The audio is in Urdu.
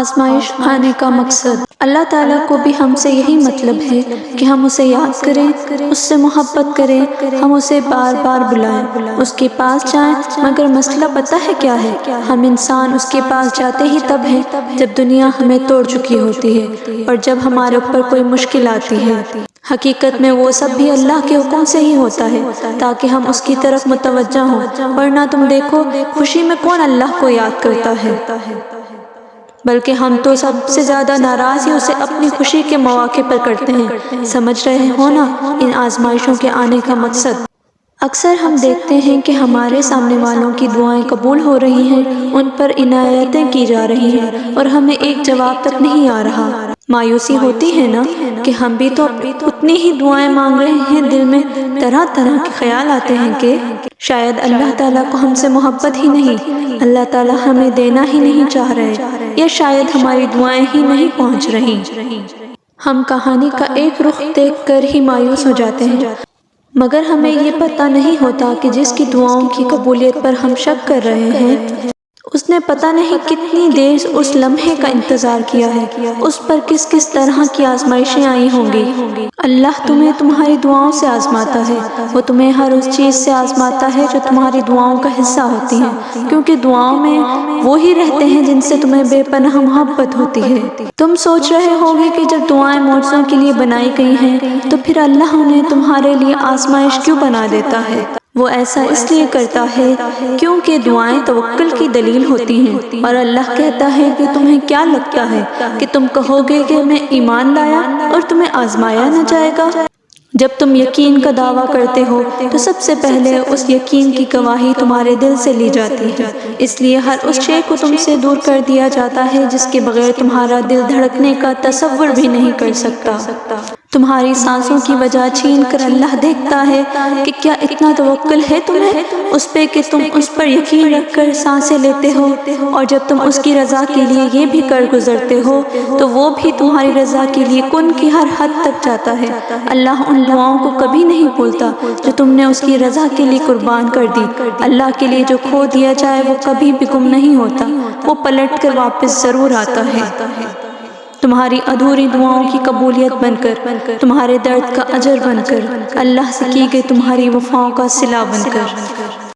آزمائش آنے کا مقصد اللہ تعالیٰ کو بھی ہم سے یہی مطلب ہے کہ ہم اسے یاد کریں، اس سے محبت کریں، ہم اسے بار بار بلائیں، اس کے پاس جائیں۔ مگر مسئلہ پتہ ہے کیا ہے؟ ہم انسان اس کے پاس جاتے ہی تب ہیں جب دنیا ہمیں توڑ چکی ہوتی ہے اور جب ہمارے اوپر کوئی مشکل آتی ہے۔ حقیقت میں وہ سب بھی اللہ کے حکم سے ہی ہوتا ہے تاکہ ہم اس کی طرف متوجہ ہوں، ورنہ تم دیکھو خوشی میں کون اللہ کو یاد کرتا ہے، بلکہ ہم تو سب سے زیادہ ناراض ہی اسے اپنی خوشی کے مواقع پر کرتے ہیں۔ سمجھ رہے ہو نا ان آزمائشوں کے آنے کا مقصد؟ اکثر ہم دیکھتے ہیں کہ ہمارے سامنے والوں کی دعائیں قبول ہو رہی ہیں، ان پر عنایتیں کی جا رہی ہیں اور ہمیں ایک جواب تک نہیں آ رہا۔ مایوسی ہوتی ہے نا کہ ہم بھی تو اتنی ہی دعائیں مانگ رہے ہیں، دل میں طرح طرح کے خیال آتے ہیں کہ شاید اللہ تعالیٰ کو ہم سے محبت ہی نہیں، اللہ تعالیٰ ہمیں دینا ہی نہیں چاہ رہے، یا شاید ہماری دعائیں ہی نہیں پہنچ رہی۔ ہم کہانی کا ایک رخ دیکھ کر ہی مایوس ہو جاتے ہیں، مگر ہمیں یہ پتہ نہیں ہوتا کہ جس کی دعاؤں کی قبولیت پر ہم شک کر رہے ہیں، اس نے پتہ نہیں کتنی دیر اس لمحے کا انتظار کیا ہے، اس پر کس کس طرح کی آزمائشیں آئی ہوں گی۔ اللہ تمہیں تمہاری دعاؤں سے آزماتا ہے، وہ تمہیں ہر اس چیز سے آزماتا ہے جو تمہاری دعاؤں کا حصہ ہوتی ہیں، کیونکہ دعاؤں میں وہی رہتے ہیں جن سے تمہیں بے پناہ محبت ہوتی ہے۔ تم سوچ رہے ہوگے کہ جب دعائیں معجزوں کے لیے بنائی گئی ہیں تو پھر اللہ انہیں تمہارے لیے آزمائش کیوں بنا دیتا ہے؟ وہ ایسا اس لیے کرتا ہے کیونکہ دعائیں توکل کی دلیل ہوتی ہیں، اور اللہ کہتا ہے کہ تمہیں کیا لگتا ہے کہ تم کہو گے کہ میں ایمان لایا اور تمہیں آزمایا نہ جائے گا؟ جب تم یقین کا دعویٰ کرتے ہو تو سب سے پہلے اس یقین کی گواہی تمہارے دل سے لی جاتی ہے، اس لیے ہر اس شے کو تم سے دور کر دیا جاتا ہے جس کے بغیر تمہارا دل دھڑکنے کا تصور بھی نہیں کر سکتا۔ تمہاری سانسوں کی وجہ چھین کر اللہ دیکھتا ہے کہ کیا اتنا توکل ہے تمہیں اس پہ کہ تم اس پر یقین رکھ کر سانسیں لیتے ہو، اور جب تم اس کی رضا کے لیے یہ بھی کر گزرتے ہو تو وہ بھی تمہاری رضا کے لیے کن کی ہر حد تک جاتا ہے۔ اللہ ان دعاؤں کو کبھی نہیں بھولتا جو تم نے اس کی رضا کے لیے قربان کر دی۔ اللہ کے لیے جو کھو دیا جائے وہ کبھی بھی گم نہیں ہوتا، وہ پلٹ کر واپس ضرور آتا ہے، تمہاری ادھوری دعاؤں کی قبولیت بن کر، تمہارے درد کا اجر بن کر، اللہ سے کی گئی تمہاری وفاؤں کا صلہ بن کر۔